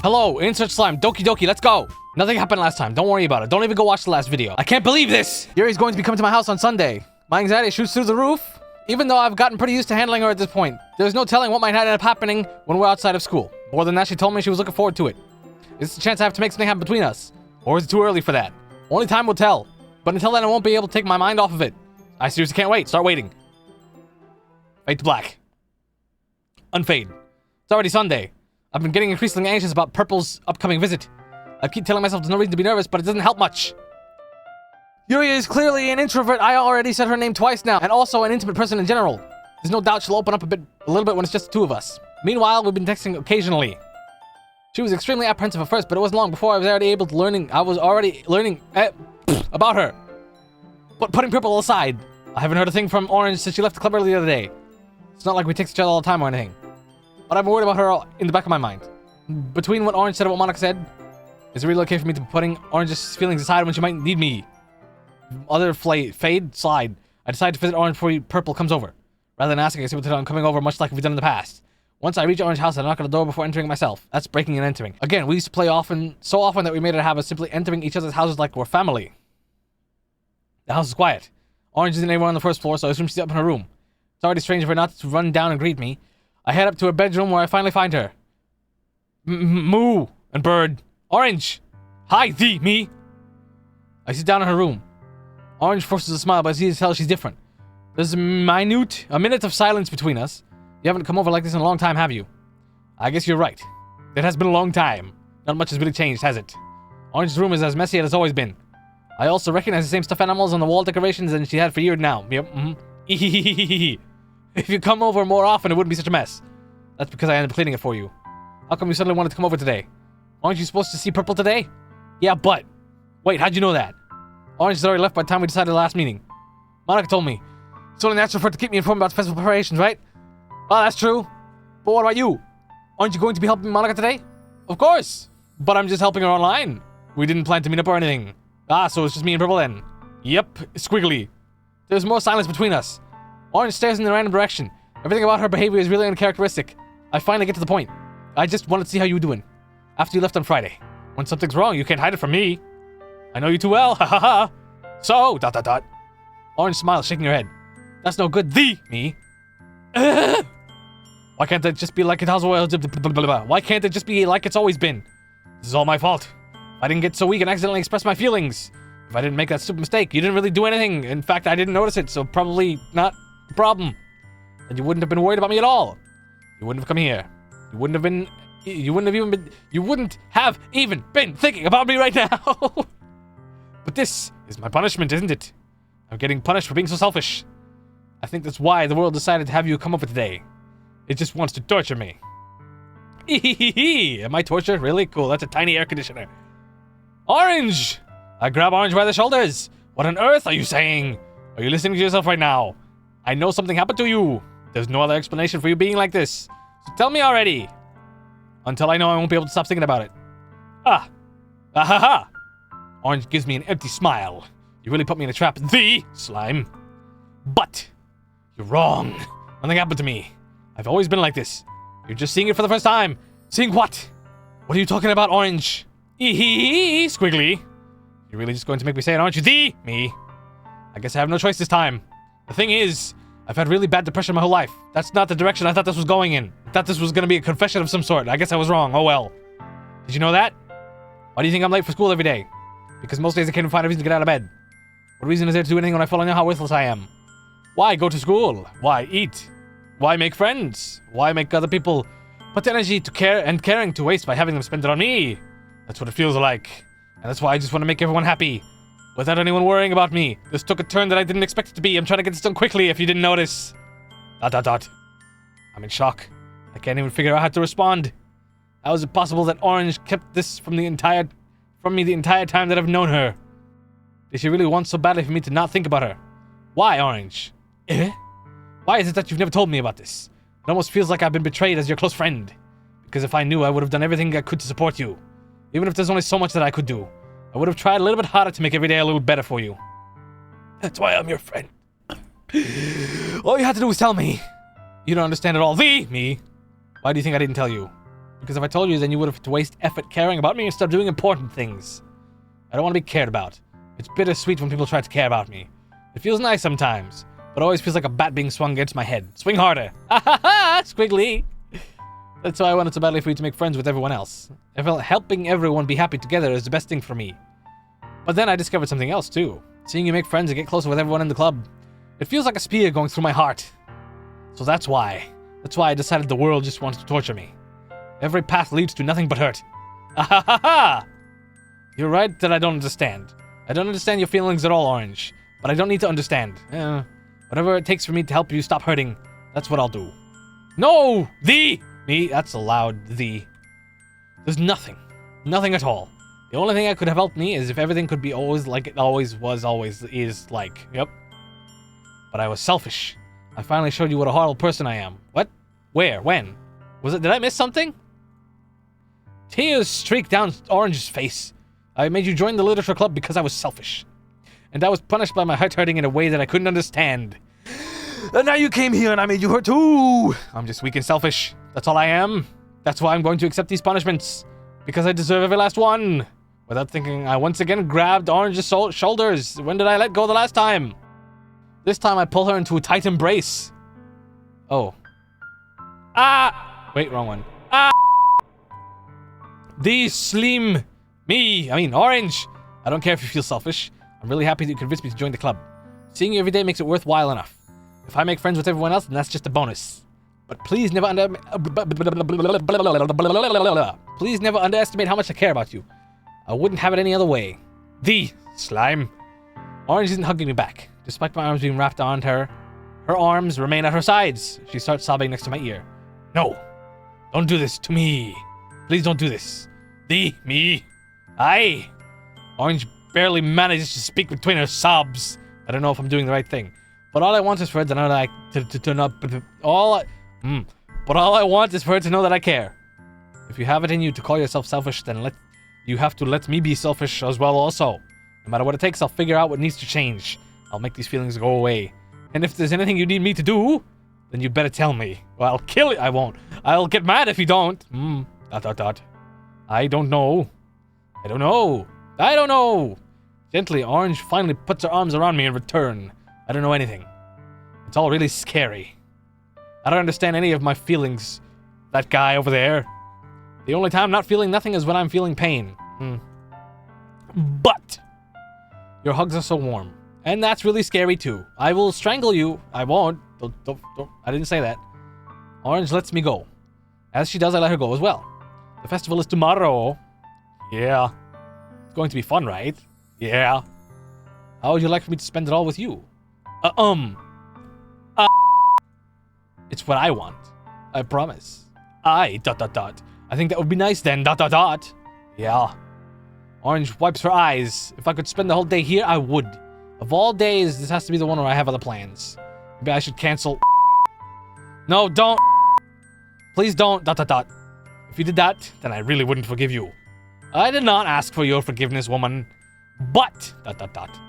Hello, InsertSlime, Doki Doki, let's go. Nothing happened last time. Don't worry about it. Don't even go watch the last video. I can't believe this. Yuri's going to be coming to my house on Sunday. My anxiety shoots through the roof. Even though I've gotten pretty used to handling her at this point, there's no telling what might end up happening when we're outside of school. More than that, she told me she was looking forward to it. Is this a chance I have to make something happen between us? Or is it too early for that? Only time will tell. But until then, I won't be able to take my mind off of it. I seriously can't wait. Start waiting. Fade to black. Unfade. It's already Sunday. I've been getting increasingly anxious about Purple's upcoming visit. I keep telling myself there's no reason to be nervous, but it doesn't help much. Yuri is clearly an introvert. I already said her name twice now, and also an intimate person in general. There's no doubt she'll open up a little bit when it's just the two of us. Meanwhile, we've been texting occasionally. She was extremely apprehensive at first, but it wasn't long before I was already learning about her. But putting Purple aside, I haven't heard a thing from Orange since she left the club earlier the other day. It's not like we text each other all the time or anything. But I'm worried about her in the back of my mind. Between what Orange said and what Monica said, is it really okay for me to be putting Orange's feelings aside when she might need me? Other fade, slide. I decided to visit Orange before Purple comes over. Rather than asking, I see what I'm coming over, much like we've done in the past. Once I reach Orange's house, I knock on the door before entering myself. That's breaking and entering. Again, we used to play so often that we made it a habit of simply entering each other's houses like we're family. The house is quiet. Orange isn't anywhere on the first floor, so I assume she's up in her room. It's already strange for her not to run down and greet me. I head up to her bedroom where I finally find her. Moo and bird. Orange! Hi, me! I sit down in her room. Orange forces a smile, but I see to tell she's different. There's a minute of silence between us. You haven't come over like this in a long time, have you? I guess you're right. It has been a long time. Not much has really changed, has it? Orange's room is as messy as it's always been. I also recognize the same stuffed animals on the wall decorations than she had for years now. Yep, If you come over more often, it wouldn't be such a mess. That's because I ended up cleaning it for you. How come you suddenly wanted to come over today? Aren't you supposed to see Purple today? Yeah, but... Wait, how'd you know that? Orange has already left by the time we decided the last meeting. Monica told me. It's only natural for her to keep me informed about the festival preparations, right? Oh, that's true. But what about you? Aren't you going to be helping Monica today? Of course. But I'm just helping her online. We didn't plan to meet up or anything. Ah, so it's just me and Purple then. Yep, squiggly. There's more silence between us. Orange stares in the random direction. Everything about her behavior is really uncharacteristic. I finally get to the point. I just wanted to see how you were doing. After you left on Friday. When something's wrong, you can't hide it from me. I know you too well, ha ha ha. So, ... Orange smiles, shaking her head. That's no good, me. Why can't it just be like Why can't it just be like it's always been? This is all my fault. I didn't get so weak and accidentally express my feelings. If I didn't make that stupid mistake, you didn't really do anything. In fact, I didn't notice it, so probably not a problem. And you wouldn't have been worried about me at all. You wouldn't have come here. You wouldn't have even been thinking about me right now. But this is my punishment, isn't it? I'm getting punished for being so selfish. I think that's why the world decided to have you come over today. It just wants to torture me. Am I tortured? Really? Cool, that's a tiny air conditioner. Orange! I grab Orange by the shoulders. What on earth are you saying? Are you listening to yourself right now? I know something happened to you. There's no other explanation for you being like this. So tell me already. Until I know I won't be able to stop thinking about it. Ah ha ha. Orange gives me an empty smile. You really put me in a trap, slime. But you're wrong. Nothing happened to me. I've always been like this. You're just seeing it for the first time. Seeing what? What are you talking about, Orange? Squiggly. You're really just going to make me say it, aren't you? Me. I guess I have no choice this time. The thing is, I've had really bad depression my whole life. That's not the direction I thought this was going in. I thought this was going to be a confession of some sort. I guess I was wrong. Oh well. Did you know that? Why do you think I'm late for school every day? Because most days I can't even find a reason to get out of bed. What reason is there to do anything when I fully know how worthless I am? Why go to school? Why eat? Why make friends? Why make other people put the energy to caring to waste by having them spend it on me? That's what it feels like. And that's why I just want to make everyone happy. Without anyone worrying about me. This took a turn that I didn't expect it to be. I'm trying to get this done quickly if you didn't notice. ... I'm in shock. I can't even figure out how to respond. How is it possible that Orange kept this from me the entire time that I've known her? Did she really want so badly for me to not think about her? Why, Orange? Why is it that you've never told me about this? It almost feels like I've been betrayed as your close friend. Because if I knew, I would have done everything I could to support you. Even if there's only so much that I could do. I would have tried a little bit harder to make every day a little better for you. That's why I'm your friend. All you had to do was tell me. You don't understand at all. Me? Why do you think I didn't tell you? Because if I told you, then you would have to waste effort caring about me instead of doing important things. I don't want to be cared about. It's bittersweet when people try to care about me. It feels nice sometimes, but it always feels like a bat being swung against my head. Swing harder. Ha ha ha! Squiggly! That's why I wanted so badly for you to make friends with everyone else. I felt helping everyone be happy together is the best thing for me. But then I discovered something else too. Seeing you make friends and get closer with everyone in the club. It feels like a spear going through my heart. So that's why. That's why I decided the world just wants to torture me. Every path leads to nothing but hurt. Ah ha ha ha! You're right that I don't understand. I don't understand your feelings at all, Orange. But I don't need to understand. Whatever it takes for me to help you stop hurting, that's what I'll do. No! Thee! Me? That's allowed. Thee. There's nothing. Nothing at all. The only thing that could have helped me is if everything could be always like it always was, always is like. Yep. But I was selfish. I finally showed you what a horrible person I am. What? Where? When? Was it? Did I miss something? Tears streaked down Orange's face. I made you join the literature club because I was selfish. And I was punished by my heart hurting in a way that I couldn't understand. And now you came here and I made you hurt too. I'm just weak and selfish. That's all I am. That's why I'm going to accept these punishments. Because I deserve every last one. Without thinking, I once again grabbed Orange's shoulders. When did I let go the last time? This time I pull her into a tight embrace. Oh. Ah! Wait, wrong one. Ah! These slim... Orange. I don't care if you feel selfish. I'm really happy that you convinced me to join the club. Seeing you every day makes it worthwhile enough. If I make friends with everyone else, then that's just a bonus. But please never underestimate how much I care about you. I wouldn't have it any other way. The slime. Orange isn't hugging me back. Despite my arms being wrapped around her, her arms remain at her sides. She starts sobbing next to my ear. No. Don't do this to me. Please don't do this. Me. Orange barely manages to speak between her sobs. I don't know if I'm doing the right thing. But all I want is for her to know that But all I want is for her to know that I care. If you have it in you to call yourself selfish, then you have to let me be selfish as well also. No matter what it takes, I'll figure out what needs to change. I'll make these feelings go away. And if there's anything you need me to do, then you better tell me. Or I'll kill it. I won't. I'll get mad if you don't. I don't know. Gently, Orange finally puts her arms around me in return. I don't know anything. It's all really scary. I don't understand any of my feelings. That guy over there. The only time I'm not feeling nothing is when I'm feeling pain. But your hugs are so warm. And that's really scary too. I will strangle you. I won't. Don't. I didn't say that. Orange lets me go. As she does, I let her go as well. The festival is tomorrow. Yeah. It's going to be fun, right? Yeah. How would you like for me to spend it all with you? It's what I want. I promise. I think that would be nice then. Yeah. Orange wipes her eyes. If I could spend the whole day here, I would. Of all days, this has to be the one where I have other plans. Maybe I should cancel. No, don't. Please don't. If you did that, then I really wouldn't forgive you. I did not ask for your forgiveness, woman. But it's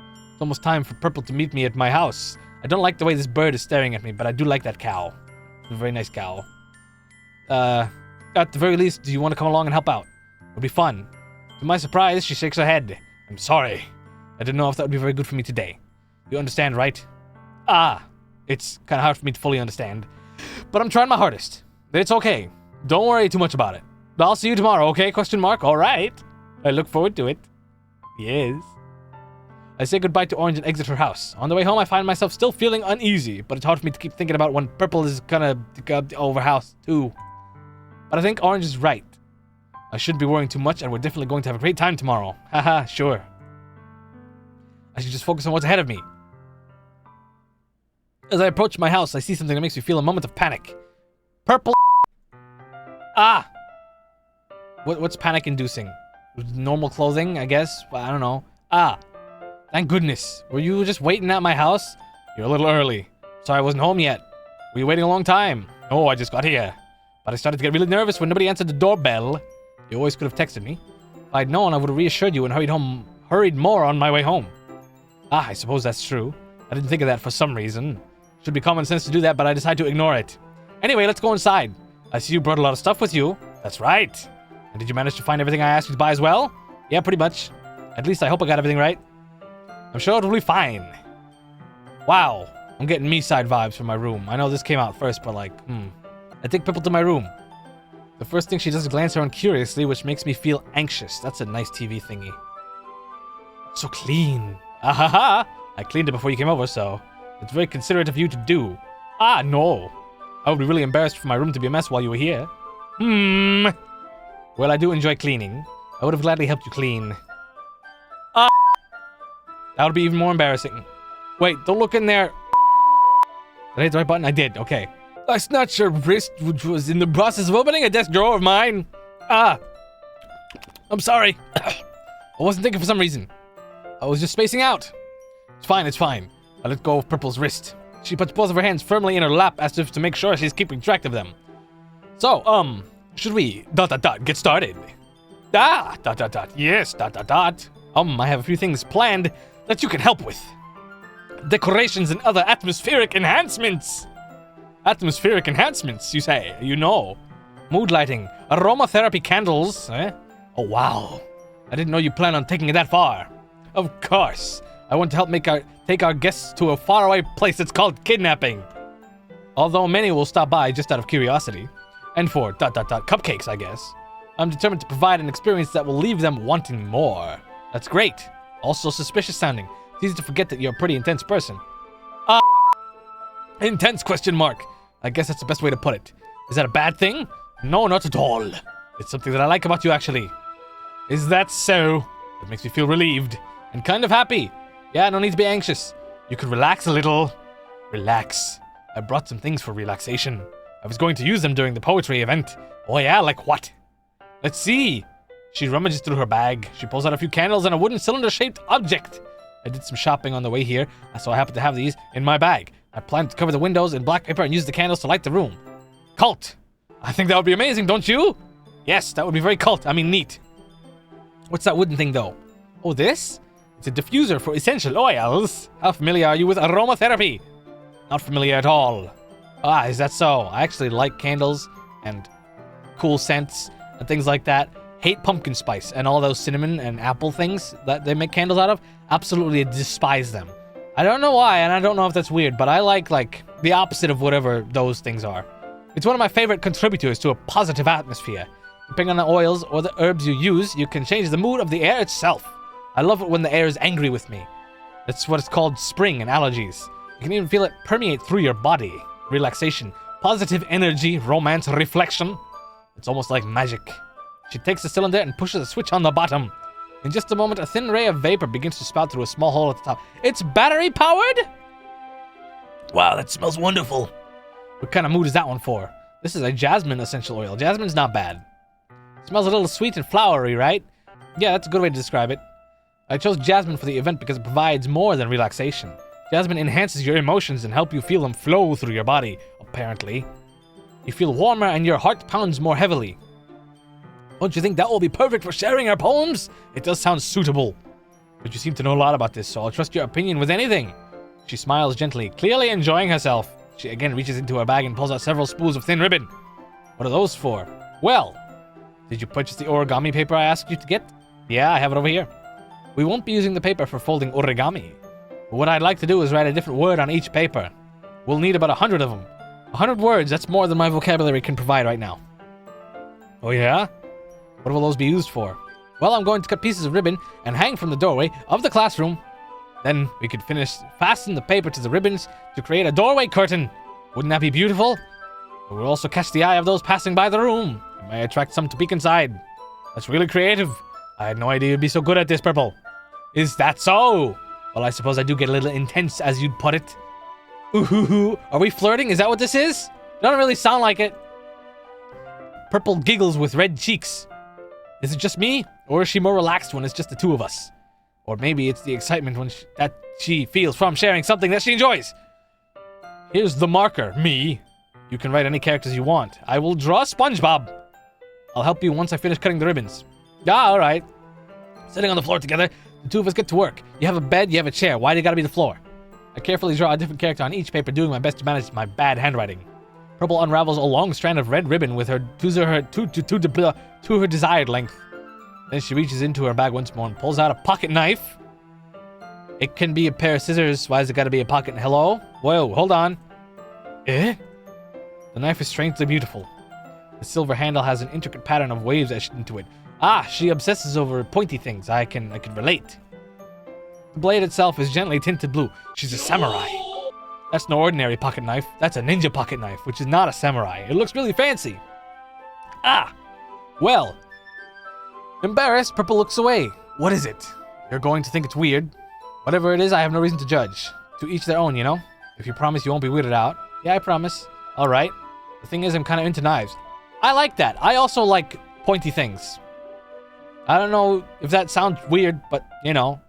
almost time for Purple to meet me at my house. I don't like the way this bird is staring at me, but I do like that cow. It's a very nice cow. At the very least, do you want to come along and help out? It would be fun. To my surprise, she shakes her head. I'm sorry. I didn't know if that would be very good for me today. You understand, right? It's kind of hard for me to fully understand. But I'm trying my hardest. It's okay. Don't worry too much about it. I'll see you tomorrow, okay? Question mark. All right. I look forward to it. Yes. I say goodbye to Orange and exit her house. On the way home, I find myself still feeling uneasy, but it's hard for me to keep thinking about when Purple is gonna go over house too. But I think Orange is right. I shouldn't be worrying too much, and we're definitely going to have a great time tomorrow. Haha, sure. I should just focus on what's ahead of me. As I approach my house, I see something that makes me feel a moment of panic. Purple. What's panic-inducing? Normal clothing, I guess? I don't know. Thank goodness. Were you just waiting at my house? You're a little early. Sorry I wasn't home yet. Were you waiting a long time? Oh, I just got here. But I started to get really nervous when nobody answered the doorbell. You always could have texted me. If I'd known, I would have reassured you and hurried more on my way home. I suppose that's true. I didn't think of that for some reason. Should be common sense to do that, but I decided to ignore it. Anyway, let's go inside. I see you brought a lot of stuff with you. That's right. And did you manage to find everything I asked you to buy as well? Yeah, pretty much. At least I hope I got everything right. I'm sure it'll be fine. Wow. I'm getting me-side vibes from my room. I know this came out first, but like, I take Purple to my room. The first thing she does is glance around curiously, which makes me feel anxious. That's a nice TV thingy. So clean. Ahaha! I cleaned it before you came over, so it's very considerate of you to do. Ah, no. I would be really embarrassed for my room to be a mess while you were here. Well, I do enjoy cleaning. I would have gladly helped you clean. Ah! That would be even more embarrassing. Wait, don't look in there. Did I hit the right button? I did, okay. I snatched your wrist, which was in the process of opening a desk drawer of mine. Ah. I'm sorry. I wasn't thinking for some reason. I was just spacing out. It's fine, it's fine. I let go of Purple's wrist. She puts both of her hands firmly in her lap as if to make sure she's keeping track of them. So, should we, get started? Yes, I have a few things planned that you can help with. Decorations and other atmospheric enhancements. Atmospheric enhancements, you say? You know. Mood lighting, aromatherapy candles, eh? Oh, wow. I didn't know you plan on taking it that far. Of course. I want to help take our guests to a faraway place that's called kidnapping. Although many will stop by just out of curiosity. And for cupcakes, I guess. I'm determined to provide an experience that will leave them wanting more. That's great. Also suspicious sounding. It's easy to forget that you're a pretty intense person. Intense question mark. I guess that's the best way to put it. Is that a bad thing? No, not at all. It's something that I like about you, actually. Is that so? It makes me feel relieved. And kind of happy. Yeah, no need to be anxious. You could relax a little. Relax. I brought some things for relaxation. I was going to use them during the poetry event. Oh yeah, like what? Let's see. She rummages through her bag. She pulls out a few candles and a wooden cylinder-shaped object. I did some shopping on the way here, so I happen to have these in my bag. I plan to cover the windows in black paper and use the candles to light the room. Cult. I think that would be amazing, don't you? Yes, that would be very cult. I mean, neat. What's that wooden thing, though? Oh, this? It's a diffuser for essential oils. How familiar are you with aromatherapy? Not familiar at all. Ah, is that so? I actually like candles and cool scents and things like that. Hate pumpkin spice and all those cinnamon and apple things that they make candles out of. Absolutely despise them. I don't know why, and I don't know if that's weird, but I like the opposite of whatever those things are. It's one of my favorite contributors to a positive atmosphere. Depending on the oils or the herbs you use, you can change the mood of the air itself. I love it when the air is angry with me. That's what it's called spring and allergies. You can even feel it permeate through your body. Relaxation, positive energy, romance, reflection. It's almost like magic. She takes the cylinder and pushes a switch on the bottom. In just a moment, a thin ray of vapor begins to spout through a small hole at the top. It's battery powered? Wow, that smells wonderful. What kind of mood is that one for? This is a jasmine essential oil. Jasmine's not bad. It smells a little sweet and flowery, right? Yeah, that's a good way to describe it. I chose jasmine for the event because it provides more than relaxation. Jasmine enhances your emotions and help you feel them flow through your body, apparently. You feel warmer and your heart pounds more heavily. Don't you think that will be perfect for sharing our poems? It does sound suitable. But you seem to know a lot about this, so I'll trust your opinion with anything. She smiles gently, clearly enjoying herself. She again reaches into her bag and pulls out several spools of thin ribbon. What are those for? Well, did you purchase the origami paper I asked you to get? Yeah, I have it over here. We won't be using the paper for folding origami. But what I'd like to do is write a different word on each paper. We'll need about 100 of them. 100 words, that's more than my vocabulary can provide right now. Oh yeah? What will those be used for? Well, I'm going to cut pieces of ribbon and hang from the doorway of the classroom. Then we could fasten the paper to the ribbons to create a doorway curtain. Wouldn't that be beautiful? It will also catch the eye of those passing by the room. It may attract some to peek inside. That's really creative. I had no idea you'd be so good at this, Purple. Is that so? Well, I suppose I do get a little intense, as you'd put it. Ooh, are we flirting? Is that what this is? Doesn't really sound like it. Purple giggles with red cheeks. Is it just me? Or is she more relaxed when it's just the two of us? Or maybe it's the excitement that she feels from sharing something that she enjoys. Here's the marker, me. You can write any characters you want. I will draw SpongeBob. I'll help you once I finish cutting the ribbons. Ah, alright. Sitting on the floor together, the two of us get to work. You have a bed, you have a chair. Why do you gotta be the floor? I carefully draw a different character on each paper, doing my best to manage my bad handwriting. Purple unravels a long strand of red ribbon with her to her desired length. Then she reaches into her bag once more and pulls out a pocket knife. It can be a pair of scissors. Why has it got to be a pocket? Hello? Whoa, hold on. Eh? The knife is strangely beautiful. The silver handle has an intricate pattern of waves etched into it. Ah, she obsesses over pointy things. I can relate. The blade itself is gently tinted blue. She's a samurai. That's no ordinary pocket knife. That's a ninja pocket knife, which is not a samurai. It looks really fancy. Ah! Well. Embarrassed, Purple looks away. What is it? You're going to think it's weird. Whatever it is, I have no reason to judge. To each their own, you know? If you promise you won't be weirded out. Yeah, I promise. Alright. The thing is, I'm kind of into knives. I like that. I also like pointy things. I don't know if that sounds weird, but, you know,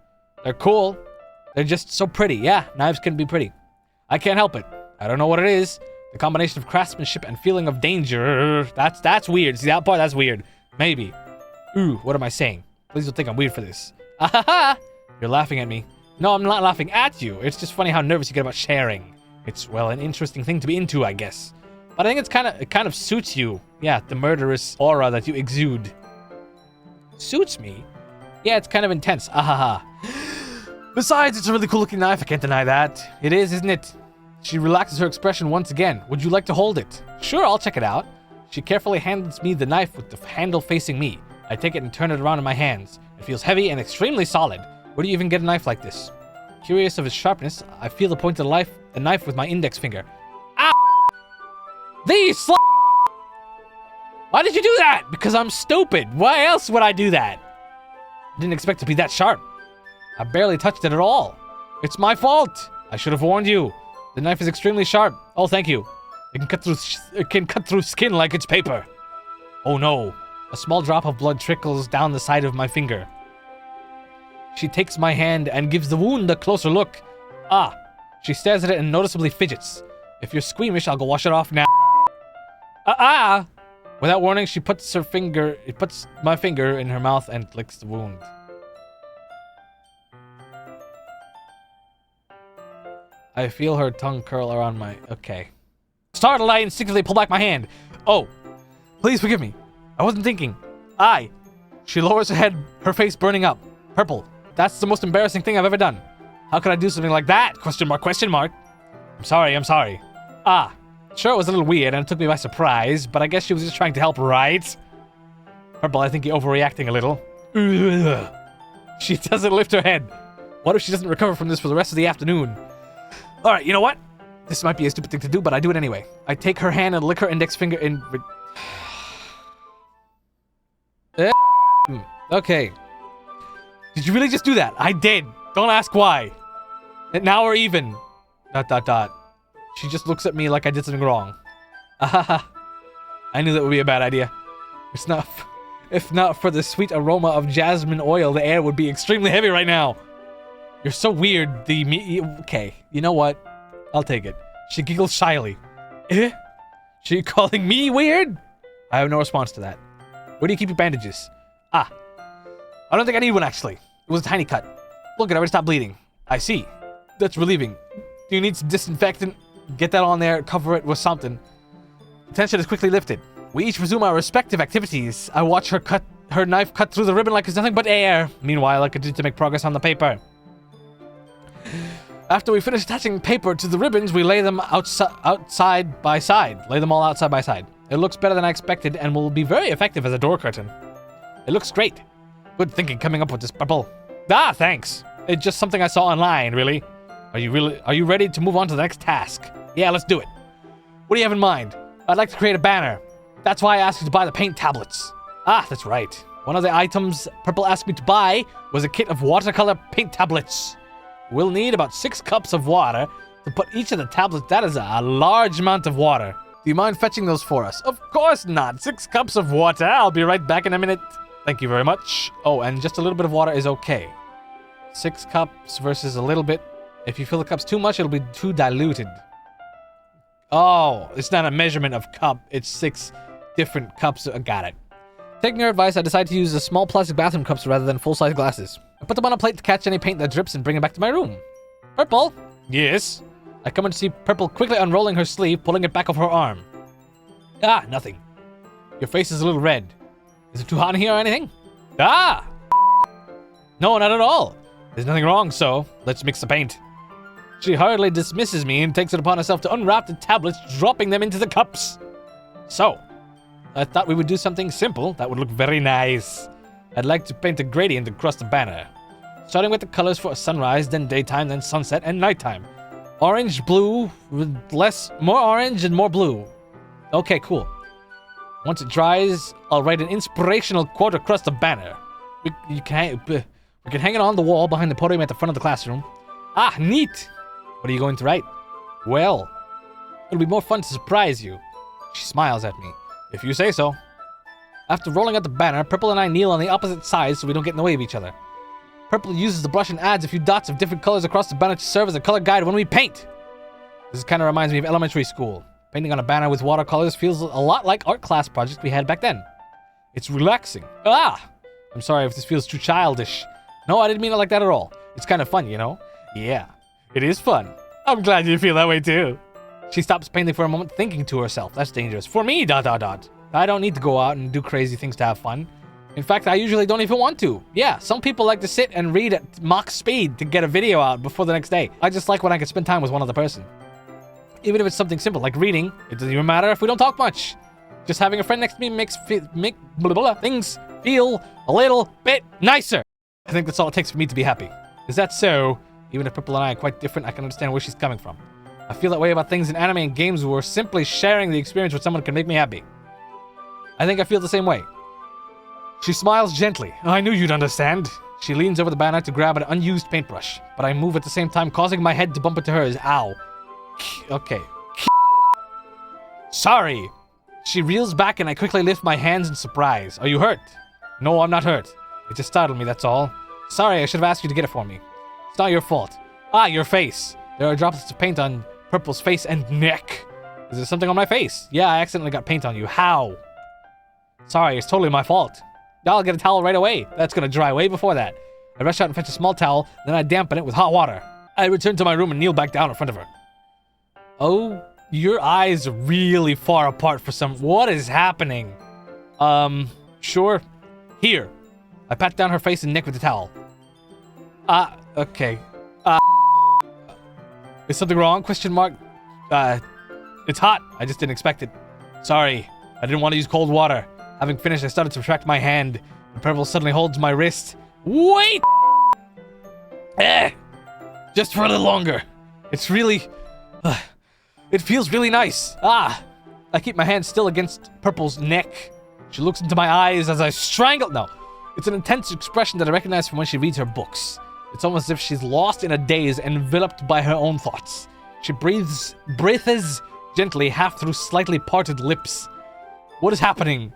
they're cool. They're just so pretty. Yeah, knives can be pretty. I can't help it. I don't know what it is. The combination of craftsmanship and feeling of danger. That's weird. See that part? That's weird. Maybe. Ooh, what am I saying? Please don't think I'm weird for this. Ahaha! You're laughing at me. No, I'm not laughing at you. It's just funny how nervous you get about sharing. It's, well, an interesting thing to be into, I guess. But I think it kind of suits you. Yeah, the murderous aura that you exude. Suits me? Yeah, it's kind of intense. Ahaha. Besides, it's a really cool looking knife. I can't deny that. It is, isn't it? She relaxes her expression once again. Would you like to hold it? Sure, I'll check it out. She carefully hands me the knife with the handle facing me. I take it and turn it around in my hands. It feels heavy and extremely solid. Where do you even get a knife like this? Curious of its sharpness, I feel the point of the knife with my index finger. Ow! These Why did you do that? Because I'm stupid. Why else would I do that? I didn't expect it to be that sharp. I barely touched it at all. It's my fault. I should have warned you. The knife is extremely sharp. Oh, thank you. It can cut through skin like it's paper. Oh no. A small drop of blood trickles down the side of my finger. She takes my hand and gives the wound a closer look. Ah. She stares at it and noticeably fidgets. If you're squeamish, I'll go wash it off now. Without warning, she puts my finger in her mouth and licks the wound. I feel her tongue curl around my... Okay. Startled, I instinctively pull back my hand. Oh. Please forgive me. I wasn't thinking. She lowers her head, her face burning up. Purple. That's the most embarrassing thing I've ever done. How could I do something like that? Question mark, question mark. I'm sorry. Sure, it was a little weird and it took me by surprise, but I guess she was just trying to help, right? Purple, I think you're overreacting a little. She doesn't lift her head. What if she doesn't recover from this for the rest of the afternoon? Alright, you know what? This might be a stupid thing to do, but I do it anyway. I take her hand and lick her index finger in... Okay. Did you really just do that? I did. Don't ask why. And now we're even. ... She just looks at me like I did something wrong. I knew that would be a bad idea. If not for the sweet aroma of jasmine oil, the air would be extremely heavy right now. You're so weird. Okay, you know what? I'll take it. She giggles shyly. She calling me weird? I have no response to that. Where do you keep your bandages? I don't think I need one, actually. It was a tiny cut. Look, it already stopped bleeding. I see. That's relieving. Do you need some disinfectant? Get that on there, cover it with something. The tension is quickly lifted. We each resume our respective activities. I watch her knife cut through the ribbon like it's nothing but air. Meanwhile, I continue to make progress on the paper. After we finish attaching paper to the ribbons, we lay them outside by side. Lay them all outside by side. It looks better than I expected and will be very effective as a door curtain. It looks great. Good thinking coming up with this, Purple. Thanks. It's just something I saw online, really. Are you ready to move on to the next task? Yeah, let's do it. What do you have in mind? I'd like to create a banner. That's why I asked you to buy the paint tablets. That's right. One of the items Purple asked me to buy was a kit of watercolor paint tablets. We'll need about 6 cups of water to put each of the tablets. That is a large amount of water. Do you mind fetching those for us? Of course not. 6 cups of water. I'll be right back in a minute. Thank you very much. Oh, and just a little bit of water is okay. 6 cups versus a little bit. If you fill the cups too much, it'll be too diluted. Oh, it's not a measurement of cup. It's 6 different cups. I got it. Taking her advice, I decided to use the small plastic bathroom cups rather than full-size glasses. I put them on a plate to catch any paint that drips and bring it back to my room. Purple? Yes? I come in to see Purple quickly unrolling her sleeve, pulling it back off her arm. Ah, nothing. Your face is a little red. Is it too hot in here or anything? Ah! No, not at all. There's nothing wrong, so let's mix the paint. She hurriedly dismisses me and takes it upon herself to unwrap the tablets, dropping them into the cups. So, I thought we would do something simple that would look very nice. I'd like to paint a gradient across the banner. Starting with the colors for a sunrise, then daytime, then sunset, and nighttime. Orange, blue, with more orange and more blue. Okay, cool. Once it dries, I'll write an inspirational quote across the banner. We can hang it on the wall behind the podium at the front of the classroom. Ah, neat! What are you going to write? Well, it'll be more fun to surprise you. She smiles at me. If you say so. After rolling out the banner, Purple and I kneel on the opposite sides so we don't get in the way of each other. Purple uses the brush and adds a few dots of different colors across the banner to serve as a color guide when we paint. This kind of reminds me of elementary school. Painting on a banner with watercolors feels a lot like art class projects we had back then. It's relaxing. Ah! I'm sorry if this feels too childish. No, I didn't mean it like that at all. It's kind of fun, you know? Yeah, it is fun. I'm glad you feel that way too. She stops painting for a moment, thinking to herself. That's dangerous. For me, ... I don't need to go out and do crazy things to have fun. In fact, I usually don't even want to. Yeah, some people like to sit and read at mock speed to get a video out before the next day. I just like when I can spend time with one other person. Even if it's something simple like reading, it doesn't even matter if we don't talk much. Just having a friend next to me makes things feel a little bit nicer. I think that's all it takes for me to be happy. Is that so? Even if Purple and I are quite different, I can understand where she's coming from. I feel that way about things in anime and games where simply sharing the experience with someone can make me happy. I think I feel the same way. She smiles gently. I knew you'd understand. She leans over the banner to grab an unused paintbrush, but I move at the same time, causing my head to bump into hers. Ow. Okay. Sorry. She reels back and I quickly lift my hands in surprise. Are you hurt? No, I'm not hurt. It just startled me, that's all. Sorry, I should have asked you to get it for me. It's not your fault. Ah, your face. There are droplets of paint on Purple's face and neck. Is there something on my face? Yeah, I accidentally got paint on you. How? Sorry, it's totally my fault. I'll get a towel right away. That's gonna dry way before that. I rush out and fetch a small towel, then I dampen it with hot water. I return to my room and kneel back down in front of her. Oh, your eyes are really far apart for some... What is happening? Sure. Here. I pat down her face and neck with the towel. Okay. Is something wrong? Question mark. It's hot. I just didn't expect it. Sorry. I didn't want to use cold water. Having finished, I started to retract my hand. The Purple suddenly holds my wrist. Wait! Just for a little longer. It's really... it feels really nice. I keep my hand still against Purple's neck. She looks into my eyes as I strangle... No. It's an intense expression that I recognize from when she reads her books. It's almost as if she's lost in a daze, enveloped by her own thoughts. She breathes gently, half through slightly parted lips. What is happening?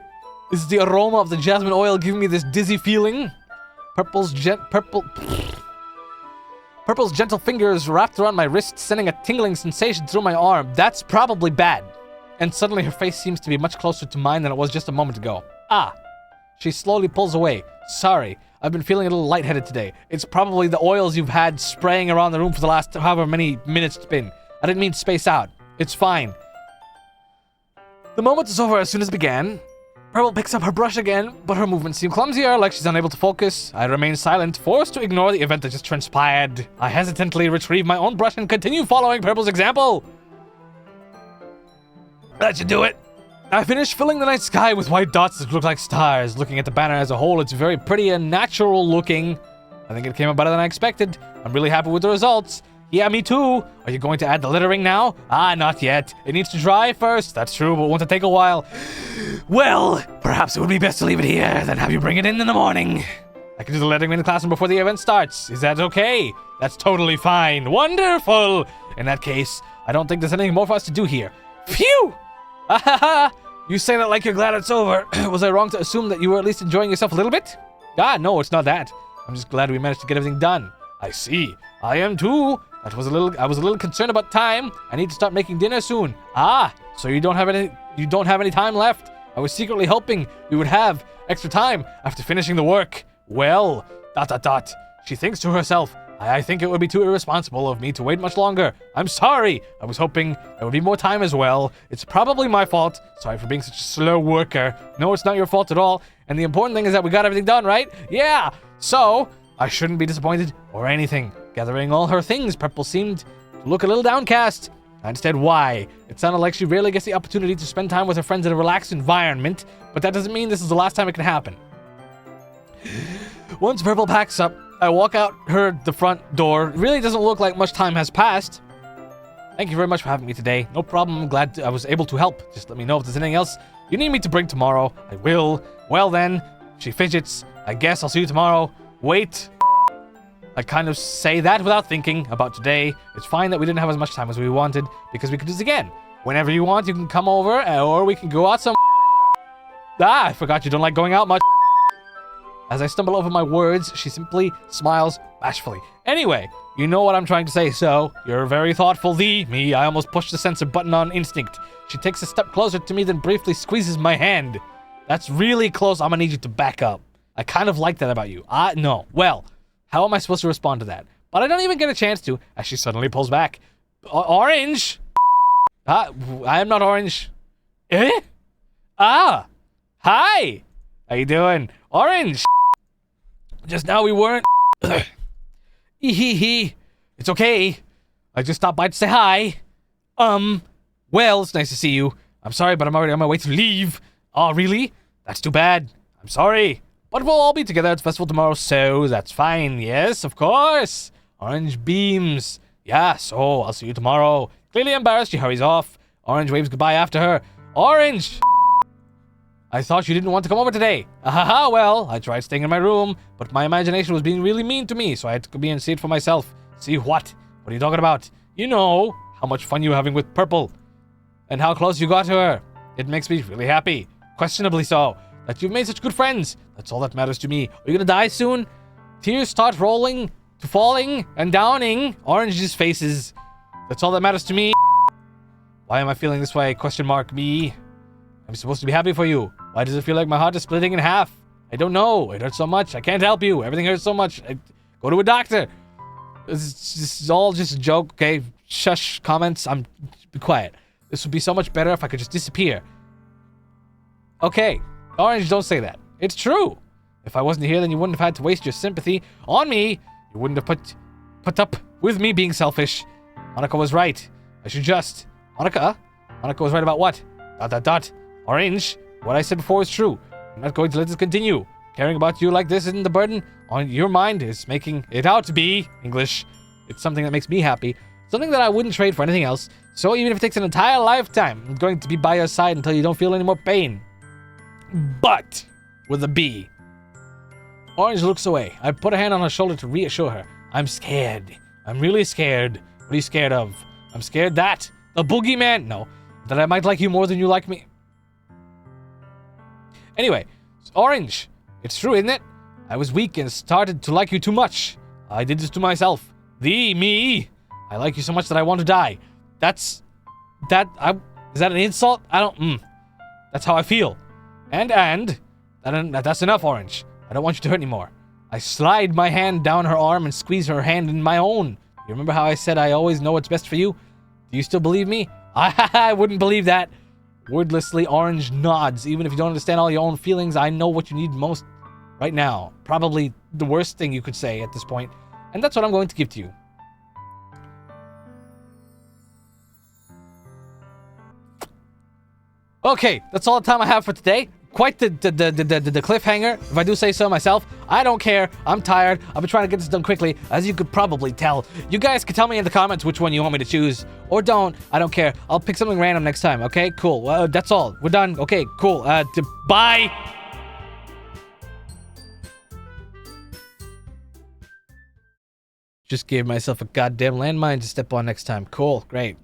Is the aroma of the jasmine oil giving me this dizzy feeling? Purple's gentle fingers wrapped around my wrist, sending a tingling sensation through my arm. That's probably bad. And suddenly her face seems to be much closer to mine than it was just a moment ago. She slowly pulls away. Sorry, I've been feeling a little lightheaded today. It's probably the oils you've had spraying around the room for the last however many minutes it's been. I didn't mean to space out. It's fine. The moment is over as soon as it began. Purple picks up her brush again, but her movements seem clumsier, like she's unable to focus. I remain silent, forced to ignore the event that just transpired. I hesitantly retrieve my own brush and continue following Purple's example. That should do it. I finish filling the night sky with white dots that look like stars. Looking at the banner as a whole, it's very pretty and natural looking. I think it came out better than I expected. I'm really happy with the results. Yeah, me too. Are you going to add the lettering now? Not yet. It needs to dry first. That's true, but won't it take a while? Well, perhaps it would be best to leave it here, then have you bring it in the morning. I can do the lettering in the classroom before the event starts. Is that okay? That's totally fine. Wonderful. In that case, I don't think there's anything more for us to do here. Phew! You say that like you're glad it's over. Was I wrong to assume that you were at least enjoying yourself a little bit? No, it's not that. I'm just glad we managed to get everything done. I see. I am too. I was a little concerned about time. I need to start making dinner soon. So you don't have any time left. I was secretly hoping we would have extra time after finishing the work. Well, ... She thinks to herself, I think it would be too irresponsible of me to wait much longer. I'm sorry. I was hoping there would be more time as well. It's probably my fault. Sorry for being such a slow worker. No, it's not your fault at all. And the important thing is that we got everything done, right? Yeah. So, I shouldn't be disappointed or anything. Gathering all her things, Purple seemed to look a little downcast. Instead, why? It sounded like she rarely gets the opportunity to spend time with her friends in a relaxed environment, but that doesn't mean this is the last time it can happen. Once Purple packs up, I walk out the front door. It really doesn't look like much time has passed. Thank you very much for having me today. No problem. I'm glad I was able to help. Just let me know if there's anything else you need me to bring tomorrow. I will. Well then, she fidgets. I guess I'll see you tomorrow. Wait. I kind of say that without thinking about today. It's fine that we didn't have as much time as we wanted because we could do this again. Whenever you want, you can come over or we can go out some. I forgot you don't like going out much. As I stumble over my words, she simply smiles bashfully. Anyway, you know what I'm trying to say, so you're very thoughtful. Me, I almost pushed the censor button on instinct. She takes a step closer to me, then briefly squeezes my hand. That's really close. I'm gonna need you to back up. I kind of like that about you. No. Well, how am I supposed to respond to that? But I don't even get a chance to, as she suddenly pulls back. Orange? I am not orange. Eh? Hi! How you doing? Orange! Just now we weren't. It's okay. I just stopped by to say hi. Well, it's nice to see you. I'm sorry, but I'm already on my way to leave. Oh, really? That's too bad. I'm sorry. But we'll all be together at the festival tomorrow, so that's fine. Yes, of course. Orange beams. Yeah, so I'll see you tomorrow. Clearly embarrassed, she hurries off. Orange waves goodbye after her. Orange! I thought you didn't want to come over today. Ahaha, well, I tried staying in my room, but my imagination was being really mean to me, so I had to come in and see it for myself. See what? What are you talking about? You know, how much fun you were having with Purple, and how close you got to her. It makes me really happy, questionably so, that you've made such good friends. That's all that matters to me. Are you gonna die soon? Tears start rolling, to falling, and downing. Orange's faces. That's all that matters to me. Why am I feeling this way? Question mark me. I'm supposed to be happy for you. Why does it feel like my heart is splitting in half? I don't know. It hurts so much. I can't help you. Everything hurts so much. Go to a doctor. This is all just a joke, okay? Shush comments. Be quiet. This would be so much better if I could just disappear. Okay. Orange, don't say that. It's true. If I wasn't here, then you wouldn't have had to waste your sympathy on me. You wouldn't have put up with me being selfish. Monica was right. I should just... Monica was right about what? ... Orange, what I said before is true. I'm not going to let this continue. Caring about you like this isn't the burden on your mind. It's making it out to be. English. It's something that makes me happy. Something that I wouldn't trade for anything else. So even if it takes an entire lifetime, I'm going to be by your side until you don't feel any more pain. But, with a B. Orange looks away. I put a hand on her shoulder to reassure her. I'm scared. I'm really scared. What are you scared of? I'm scared that the boogeyman... No. That I might like you more than you like me. Anyway, Orange, it's true, isn't it? I was weak and started to like you too much. I did this to myself. Me. I like you so much that I want to die. Is that an insult? That's how I feel. That's enough, Orange. I don't want you to hurt anymore. I slide my hand down her arm and squeeze her hand in my own. You remember how I said I always know what's best for you? Do you still believe me? I wouldn't believe that. Wordlessly, Orange nods. Even if you don't understand all your own feelings, I know what you need most right now. Probably the worst thing you could say at this point. And that's what I'm going to give to you. Okay, that's all the time I have for today. Quite the cliffhanger, if I do say so myself. I don't care. I'm tired. I've been trying to get this done quickly, as you could probably tell. You guys can tell me in the comments which one you want me to choose. Or don't. I don't care. I'll pick something random next time, okay? Cool. That's all. We're done. Okay, cool. Bye! Just gave myself a goddamn landmine to step on next time. Cool. Great.